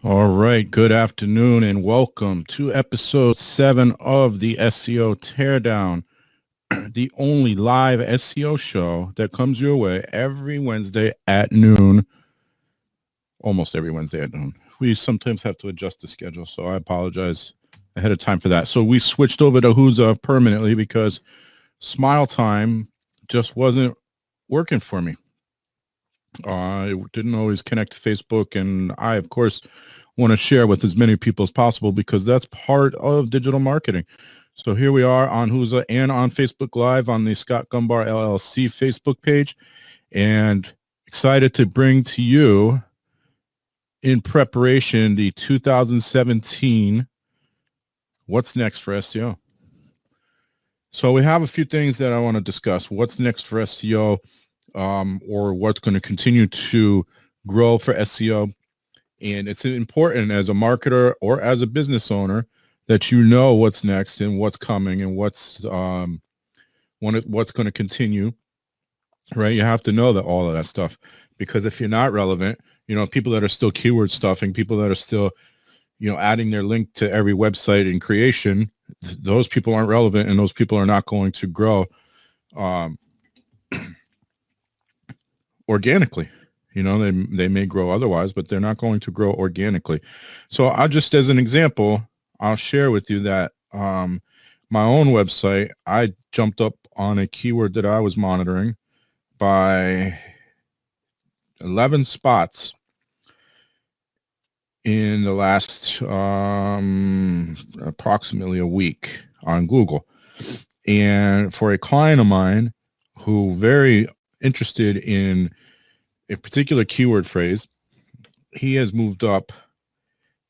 All right, good afternoon and welcome to episode 7 of the SEO Teardown, the only live SEO show that comes your way every Wednesday at noon, almost every Wednesday at noon. We sometimes have to adjust the schedule, so I apologize ahead of time for that. So we switched over to Who's Up permanently because Smile Time just wasn't working for me. I didn't always connect to Facebook, and I, of course, want to share with as many people as possible because that's part of digital marketing. So here we are on Whoza and on Facebook Live on the Scott Gumbar LLC Facebook page, and excited to bring to you in preparation the 2017 What's Next for SEO. So we have a few things that I want to discuss. What's next for SEO, or what's going to continue to grow for SEO. And it's important as a marketer or as a business owner that you know what's next and what's coming and what's going to continue, right? You have to know that all of that stuff, because if you're not relevant, people that are still keyword stuffing, people that are still, adding their link to every website in creation, those people aren't relevant and those people are not going to grow organically. They may grow otherwise, but they're not going to grow organically. So I'll just, as an example, I'll share with you that my own website, I jumped up on a keyword that I was monitoring by 11 spots in the last approximately a week on Google. And for a client of mine who very interested in a particular keyword phrase, he has moved up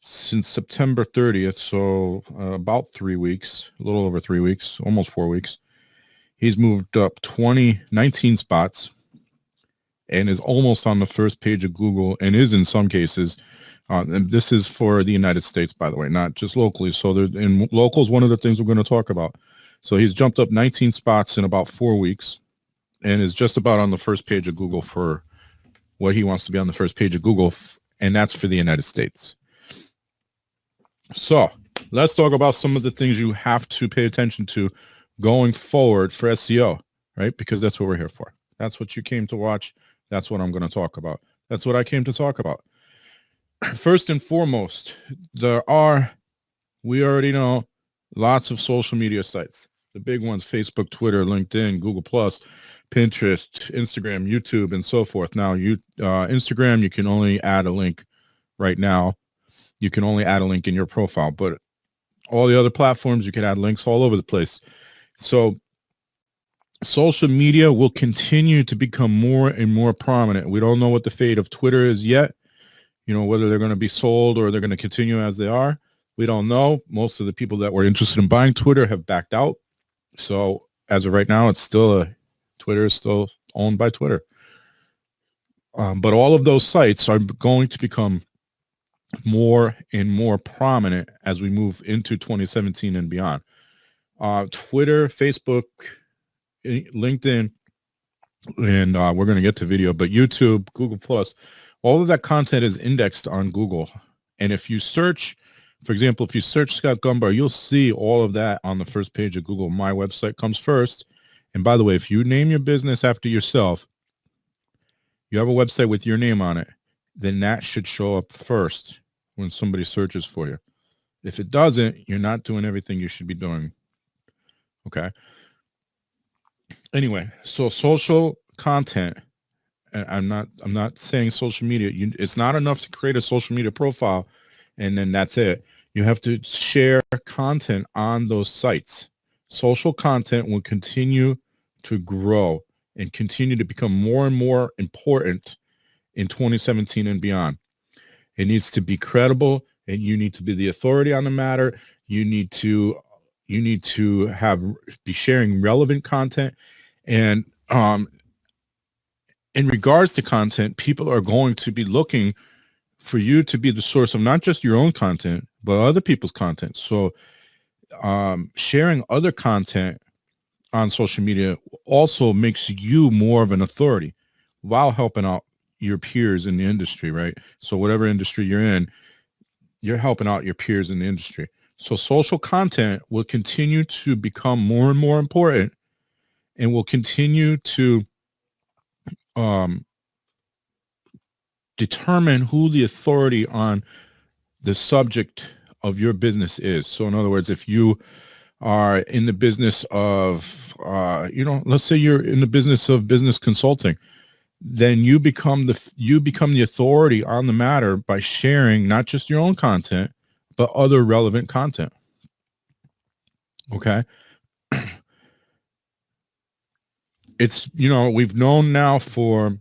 since September 30th, so about 3 weeks, a little over 3 weeks, almost 4 weeks. He's moved up 19 spots and is almost on the first page of Google, and is in some cases, and this is for the United States, by the way, not just locally. So in local is one of the things we're going to talk about. So he's jumped up 19 spots in about 4 weeks and is just about on the first page of Google for what he wants to be on the first page of Google, and that's for the United States. So let's talk about some of the things you have to pay attention to going forward for SEO, right? Because that's what we're here for. That's what you came to watch. That's what I'm going to talk about. That's what I came to talk about. First and foremost, we already know, lots of social media sites. The big ones: Facebook, Twitter, LinkedIn, Google+, Pinterest, Instagram, YouTube, and so forth. Now, Instagram, you can only add a link right now. You can only add a link in your profile, but all the other platforms, you can add links all over the place. So social media will continue to become more and more prominent. We don't know what the fate of Twitter is yet, whether they're going to be sold or they're going to continue as they are. We don't know. Most of the people that were interested in buying Twitter have backed out. So as of right now, Twitter is still owned by Twitter. But all of those sites are going to become more and more prominent as we move into 2017 and beyond. Twitter, Facebook, LinkedIn, and we're going to get to video, but YouTube, Google+, all of that content is indexed on Google. And if you search, for example, if you search Scott Gumbar, you'll see all of that on the first page of Google. My website comes first. And by the way, if you name your business after yourself, you have a website with your name on it, then that should show up first when somebody searches for you. If it doesn't, you're not doing everything you should be doing. Okay. Anyway, so social content. I'm not saying social media. It's not enough to create a social media profile and then that's it. You have to share content on those sites. Social content will continue to grow and continue to become more and more important in 2017 and beyond. It needs to be credible, and you need to be the authority on the matter. You need to be sharing relevant content. And in regards to content, people are going to be looking for you to be the source of not just your own content, but other people's content. So sharing other content on social media also makes you more of an authority while helping out your peers in the industry, right? So whatever industry you're in, you're helping out your peers in the industry. So social content will continue to become more and more important, and will continue to um, determine who the authority on the subject of your business is. So in other words, if you are in the business of, let's say you're in the business of business consulting, then you become the authority on the matter by sharing not just your own content, but other relevant content. Okay. It's, we've known now for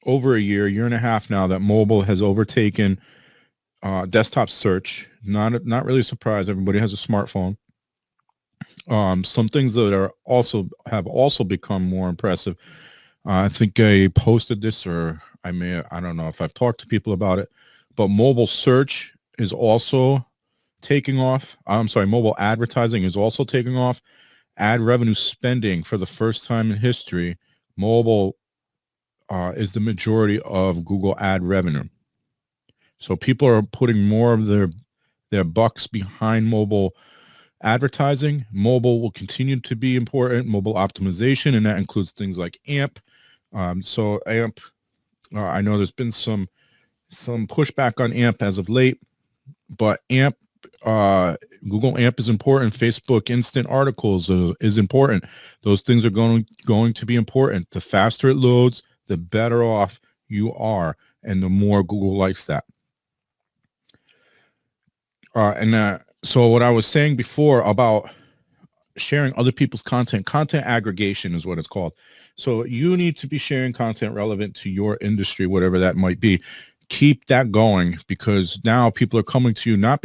over a year and a half now that mobile has overtaken desktop search. Not really surprised. Everybody has a smartphone. Some things that have also become more impressive. I think I posted this, or I don't know if I've talked to people about it, but mobile search is also taking off. I'm sorry, mobile advertising is also taking off. Ad revenue spending, for the first time in history, mobile is the majority of Google ad revenue. So people are putting more of their bucks behind mobile advertising. Mobile will continue to be important. Mobile optimization, and that includes things like AMP. So AMP, I know there's been some pushback on AMP as of late, but AMP, Google AMP is important. Facebook Instant Articles is important. Those things are going to be important. The faster it loads, the better off you are, and the more Google likes that. So what I was saying before about sharing other people's content aggregation is what it's called. So you need to be sharing content relevant to your industry, whatever that might be. Keep that going, because now people are coming to you not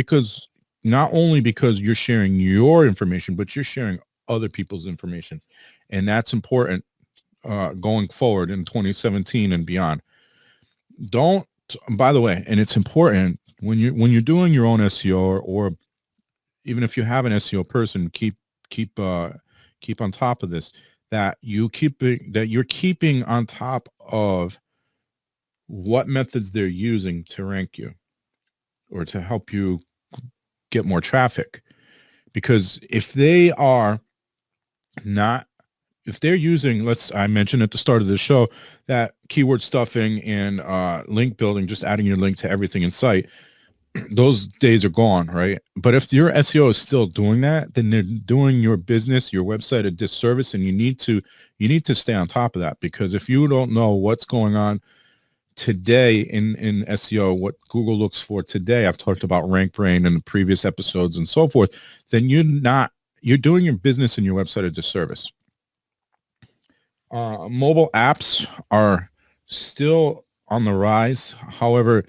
only because you're sharing your information, but you're sharing other people's information. And that's important going forward in 2017 and beyond. By the way, and it's important when you're doing your own SEO, or even if you have an SEO person, keep on top of this, that you're keeping on top of what methods they're using to rank you or to help you get more traffic. Because if they're using, I mentioned at the start of the show, that keyword stuffing and link building, just adding your link to everything in sight, those days are gone, right? But if your SEO is still doing that, then they're doing your business, your website, a disservice, and you need to stay on top of that. Because if you don't know what's going on today in SEO, what Google looks for today, I've talked about RankBrain in the previous episodes and so forth, then you're doing your business and your website a disservice. Mobile apps are still on the rise. However,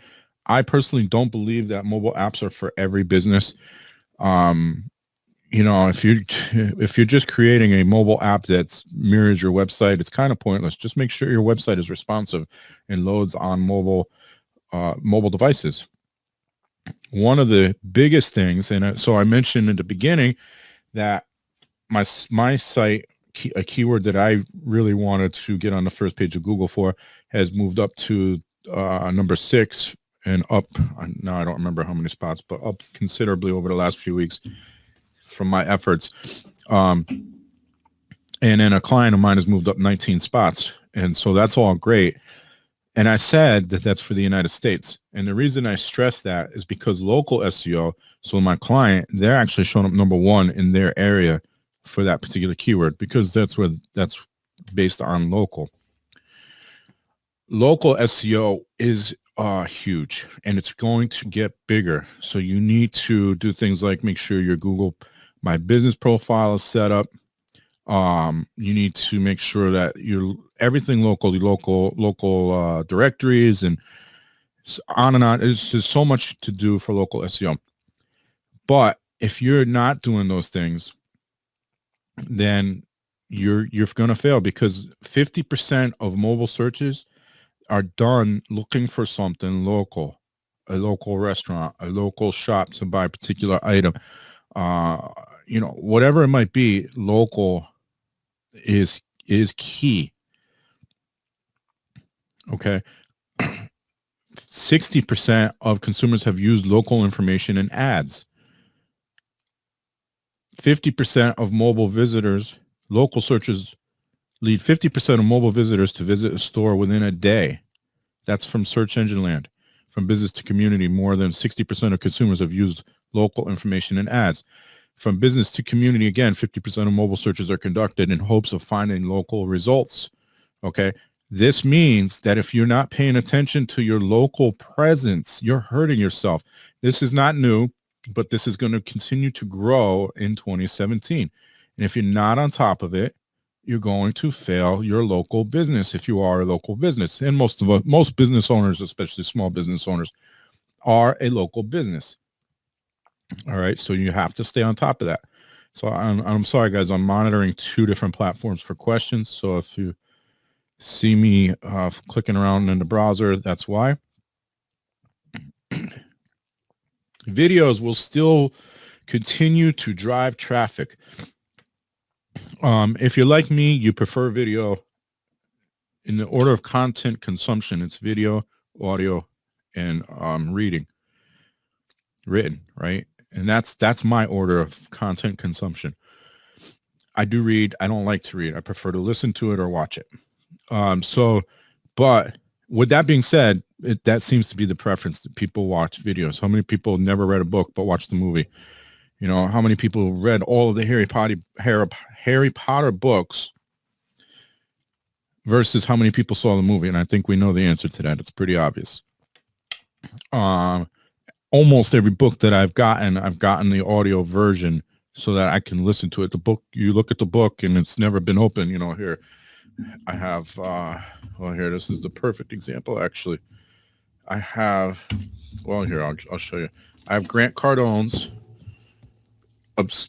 I personally don't believe that mobile apps are for every business. If you're just creating a mobile app that mirrors your website, it's kind of pointless. Just make sure your website is responsive and loads on mobile devices. One of the biggest things, and so I mentioned in the beginning that my site, a keyword that I really wanted to get on the first page of Google for, has moved up to number 6 and up. Now I don't remember how many spots, but up considerably over the last few weeks from my efforts. And then a client of mine has moved up 19 spots. And so that's all great. And I said that that's for the United States. And the reason I stress that is because local SEO, so my client, they're actually showing up number 1 in their area for that particular keyword, because that's based on local. Local SEO is huge, and it's going to get bigger. So you need to do things like make sure your Google My Business profile is set up. You need to make sure that everything local directories, and on and on. There's just so much to do for local SEO. But if you're not doing those things, then you're going to fail, because 50% of mobile searches are done looking for something local, a local restaurant, a local shop to buy a particular item. Whatever it might be, local is key. Okay. 60% of consumers have used local information in ads. 50% of mobile visitors, local searches lead 50% of mobile visitors to visit a store within a day. That's from Search Engine Land. From business to community, more than 60% of consumers have used local information in ads. From business to community, again, 50% of mobile searches are conducted in hopes of finding local results. Okay. This means that if you're not paying attention to your local presence, you're hurting yourself. This is not new, but this is going to continue to grow in 2017. And if you're not on top of it, you're going to fail your local business if you are a local business. And most business owners, especially small business owners, are a local business. All right. So you have to stay on top of that. So I'm sorry, guys. I'm monitoring 2 different platforms for questions. So if you see me clicking around in the browser, that's why. Videos will still continue to drive traffic. If you're like me, you prefer video in the order of content consumption. It's video, audio, and written, right? And that's my order of content consumption. I do read. I don't like to read. I prefer to listen to it or watch it. But with that being said, that seems to be the preference that people watch videos. How many people never read a book but watched the movie? You know, how many people read all of the Harry Potter books versus how many people saw the movie? And I think we know the answer to that. It's pretty obvious. Almost every book that I've gotten the audio version so that I can listen to it. The book, you look at the book and it's never been open. You know, here I have, here, this is the perfect example, actually. I have, here, I'll show you. I have Grant Cardone's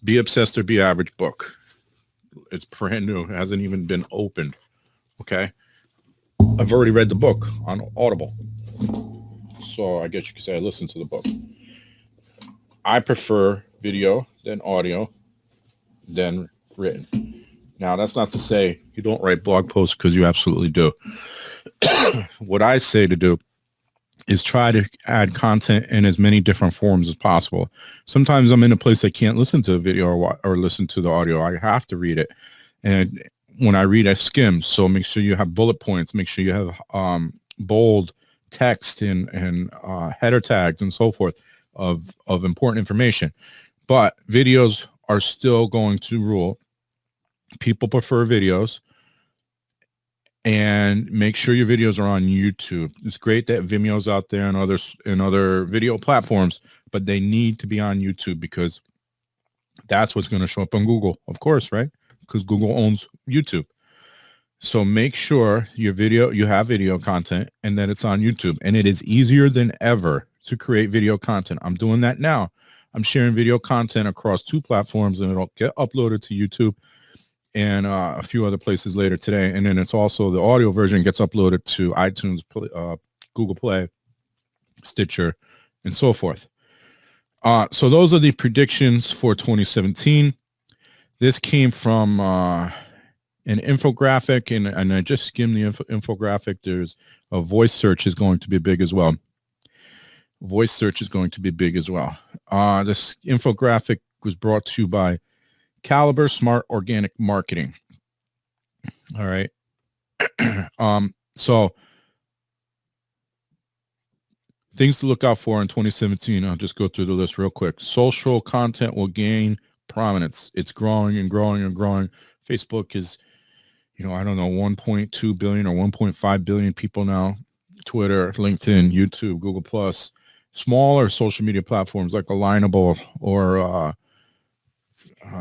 Be Obsessed or Be Average book. It's brand new. It hasn't even been opened. Okay. I've already read the book on Audible. So I guess you could say I listened to the book. I prefer video than audio than written. Now, that's not to say you don't write blog posts, because you absolutely do. What I say to do is try to add content in as many different forms as possible. Sometimes I'm in a place I can't listen to a video or listen to the audio. I have to read it. And when I read, I skim. So make sure you have bullet points. Make sure you have bold text and header tags and so forth of important information. But videos are still going to rule. People prefer videos. And make sure your videos are on YouTube. It's great that Vimeo's out there and other video platforms, but they need to be on YouTube, because that's what's going to show up on Google, of course, right? Because Google owns YouTube. So make sure you have video content and that it's on YouTube. And it is easier than ever to create video content. I'm doing that now. I'm sharing video content across 2 platforms, and it'll get uploaded to YouTube and a few other places later today. And then it's also the audio version gets uploaded to iTunes, Google Play, Stitcher, and so forth. So those are the predictions for 2017. This came from an infographic, and I just skimmed the infographic. There's a voice search is going to be big as well. Voice search is going to be big as well. This infographic was brought to you by Caliber Smart Organic Marketing. All right. So things to look out for in 2017. I'll just go through the list real quick. Social content will gain prominence. It's growing and growing and growing. Facebook is, I don't know, 1.2 billion or 1.5 billion people now. Twitter, LinkedIn, YouTube, Google Plus, smaller social media platforms like Alignable or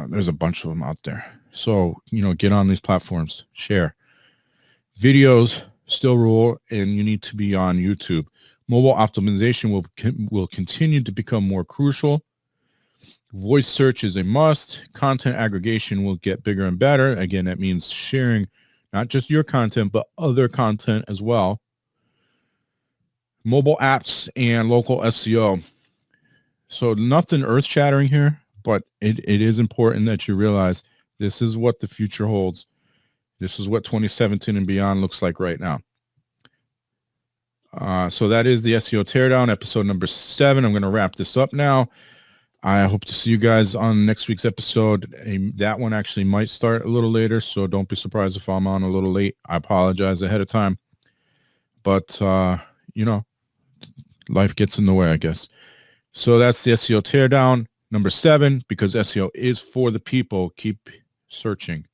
there's a bunch of them out there. So, get on these platforms, share. Videos still rule, and you need to be on YouTube. Mobile optimization will continue to become more crucial. Voice search is a must. Content aggregation will get bigger and better. Again, that means sharing not just your content, but other content as well. Mobile apps and local SEO. So nothing earth-shattering here, but it is important that you realize this is what the future holds. This is what 2017 and beyond looks like right now. So that is the SEO Teardown, episode number 7. I'm going to wrap this up now. I hope to see you guys on next week's episode. That one actually might start a little later, so don't be surprised if I'm on a little late. I apologize ahead of time. But, life gets in the way, I guess. So that's the SEO Teardown, number 7, because SEO is for the people. Keep searching.